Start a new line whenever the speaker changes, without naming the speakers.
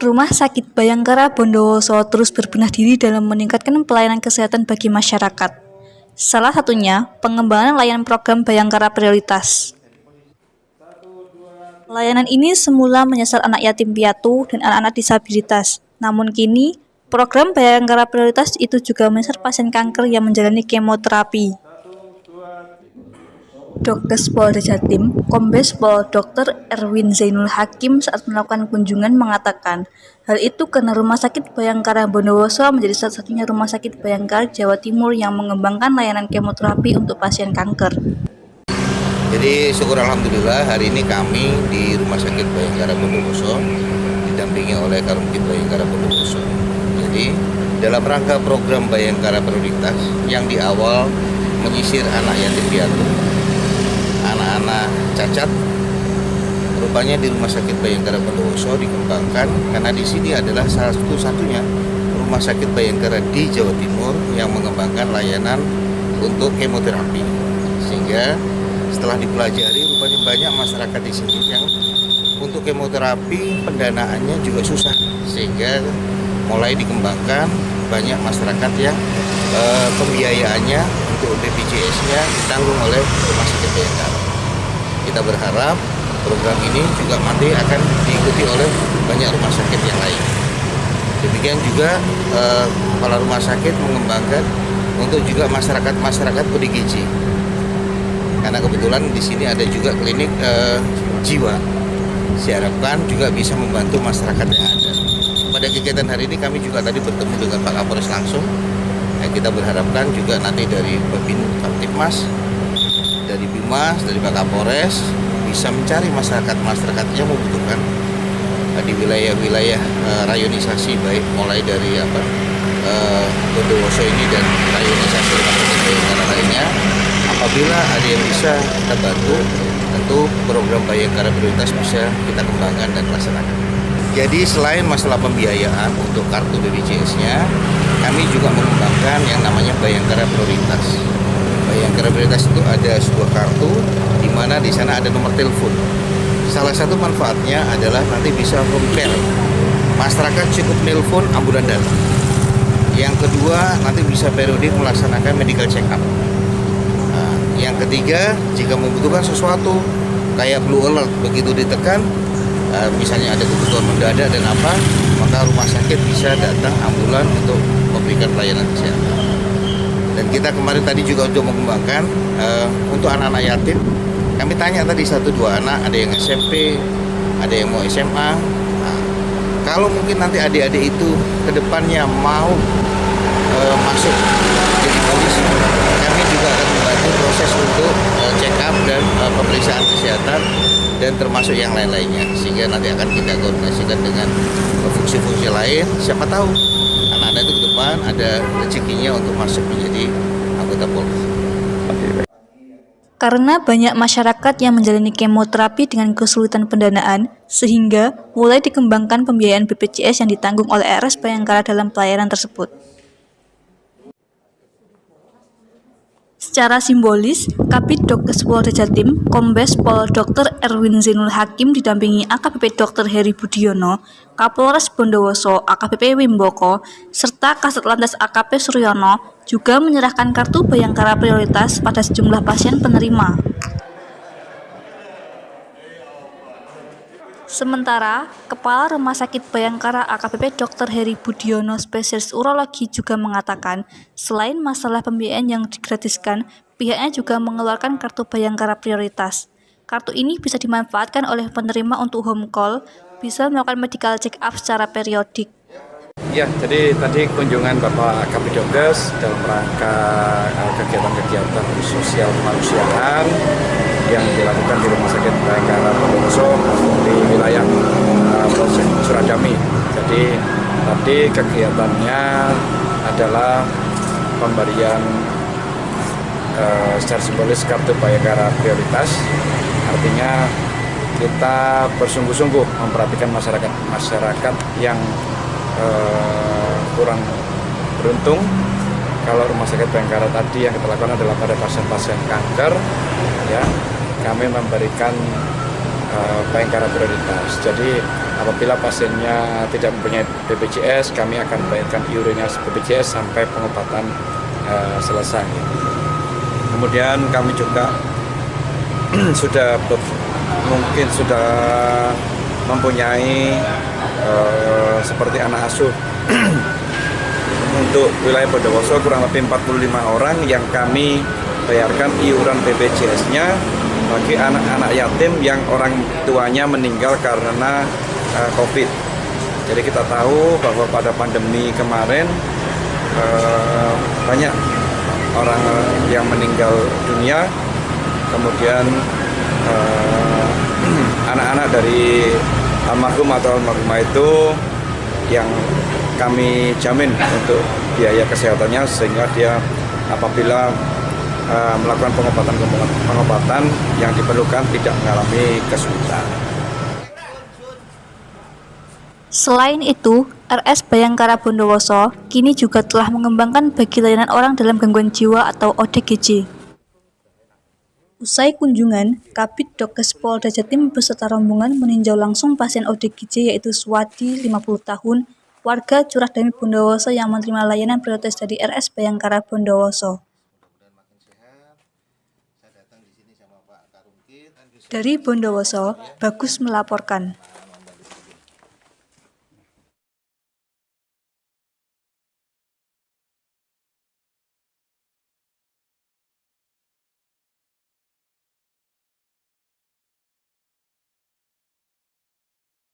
Rumah Sakit Bayangkara Bondowoso terus berbenah diri dalam meningkatkan pelayanan kesehatan bagi masyarakat. Salah satunya, pengembangan layanan program Bayangkara Prioritas. Layanan ini semula menyasar anak yatim piatu dan anak-anak disabilitas. Namun kini, program Bayangkara Prioritas itu juga menyasar pasien kanker yang menjalani kemoterapi. Dokes Polda Jatim, Kombes Pol Dr. Erwin Zainul Hakim saat melakukan kunjungan mengatakan, hal itu karena Rumah Sakit Bayangkara Bondowoso menjadi satu-satunya rumah sakit Bayangkara Jawa Timur yang mengembangkan layanan kemoterapi untuk pasien kanker.
Jadi syukur alhamdulillah hari ini kami di Rumah Sakit Bayangkara Bondowoso didampingi oleh Karumkit Bayangkara Bondowoso. Jadi dalam rangka program Bayangkara Prioritas yang di awal menyisir anak yatim piatu, anak-anak cacat, rupanya di Rumah Sakit Bayangkara Bondowoso dikembangkan karena di sini adalah salah satu-satunya rumah sakit Bayangkara di Jawa Timur yang mengembangkan layanan untuk kemoterapi. Sehingga setelah dipelajari, rupanya banyak masyarakat di sini yang untuk kemoterapi pendanaannya juga susah, sehingga mulai dikembangkan banyak masyarakat yang pembiayaannya untuk BPJS-nya ditanggung oleh Rumah Sakit Bayangkara. Kita berharap program ini juga nanti akan diikuti oleh banyak rumah sakit yang lain. Demikian juga kepala rumah sakit mengembangkan untuk juga masyarakat ODGJ. Karena kebetulan di sini ada juga klinik jiwa. Diharapkan juga bisa membantu masyarakat yang ada. Pada kegiatan hari ini kami juga tadi bertemu dengan Pak Kapolres langsung. Kita berharapkan juga nanti dari Babin Kamtipmas, dari Bimas, dari Pak Kapolres bisa mencari masyarakat yang membutuhkan di wilayah-wilayah rayonisasi, baik mulai dari Bondowoso ini dan rayonisasi Bayangkara lainnya. Apabila ada yang bisa kita bantu, tentu program Bayangkara Prioritas bisa kita kembangkan dan laksanakan. Jadi selain masalah pembiayaan untuk kartu BPJS-nya, kami juga mengembangkan yang namanya Bayangkara Prioritas. Bayangkara Prioritas itu ada sebuah kartu di mana di sana ada nomor telepon. Salah satu manfaatnya adalah nanti bisa compare. Masyarakat cukup nelpon ambulan datang. Yang kedua, nanti bisa periodik melaksanakan medical check up. Nah, yang ketiga, jika membutuhkan sesuatu kayak blue alert, begitu ditekan, misalnya ada kebutuhan mendadak dan apa, maka rumah sakit bisa datang ambulan untuk memberikan pelayanan kesehatan. Dan kita kemarin tadi juga untuk mengembangkan untuk anak-anak yatim. Kami tanya tadi 1-2 anak, ada yang SMP, ada yang mau SMA. Nah, kalau mungkin nanti adik-adik itu ke depannya mau masuk jadi polisi, kami juga akan membantu proses untuk check up dan pemeriksaan kesehatan dan termasuk yang lain-lainnya, sehingga nanti akan kita koordinasikan dengan fungsi-fungsi lain. Siapa tahu anak-anak itu ke depan ada rezekinya untuk masuk menjadi anggota Polri.
Karena banyak masyarakat yang menjalani kemoterapi dengan kesulitan pendanaan, sehingga mulai dikembangkan pembiayaan BPJS yang ditanggung oleh RS Bayangkara dalam pelayanan tersebut. Secara simbolis, Kabid Dokes Polda Jatim, Kombes Pol Dr. Erwin Zainul Hakim didampingi AKBP Dr. Heri Budiono, Kapolres Bondowoso AKBP Wimboko, serta Kasat Lantas AKP Suryono juga menyerahkan kartu Bayangkara Prioritas pada sejumlah pasien penerima. Sementara, Kepala Rumah Sakit Bayangkara AKBP Dr. Heri Budiono spesialis urologi juga mengatakan, selain masalah pembiayaan yang digratiskan, pihaknya juga mengeluarkan kartu Bayangkara Prioritas. Kartu ini bisa dimanfaatkan oleh penerima untuk home call, bisa melakukan medical check up secara periodik.
Ya, jadi tadi kunjungan Bapak Kabid Dokes dalam rangka kegiatan-kegiatan sosial kemanusiaan yang dilakukan di Rumah Sakit Bayangkara Bondowoso di wilayah Polsek Suradami. Jadi tadi kegiatannya adalah pemberian secara simbolis kartu Bayangkara Prioritas. Artinya kita bersungguh-sungguh memperhatikan masyarakat yang kurang beruntung. Kalau Rumah Sakit Bayangkara tadi yang kita lakukan adalah pada pasien-pasien kanker, ya, kami memberikan Bayangkara Prioritas. Jadi Apabila pasiennya tidak mempunyai BPJS, kami akan bayarkan iurannya BPJS sampai pengobatan selesai. Kemudian kami juga mungkin sudah mempunyai seperti anak asuh untuk wilayah Bondowoso kurang lebih 45 orang yang kami bayarkan iuran BPJS-nya bagi anak-anak yatim yang orang tuanya meninggal karena COVID. Jadi kita tahu bahwa pada pandemi kemarin banyak orang yang meninggal dunia, kemudian anak-anak dari almarhum atau almarhumah itu yang kami jamin untuk biaya kesehatannya, sehingga dia apabila melakukan pengobatan yang diperlukan tidak mengalami kesulitan.
Selain itu, RS Bayangkara Bondowoso kini juga telah mengembangkan bagi layanan orang dalam gangguan jiwa atau ODGJ. Usai kunjungan, Kabid Dokes Polda Jatim beserta rombongan meninjau langsung pasien ODGJ yaitu Suwadi, 50 tahun, warga Curah Dami Bondowoso yang menerima layanan prioritas dari RS Bayangkara Bondowoso. Dari Bondowoso, Bagus melaporkan.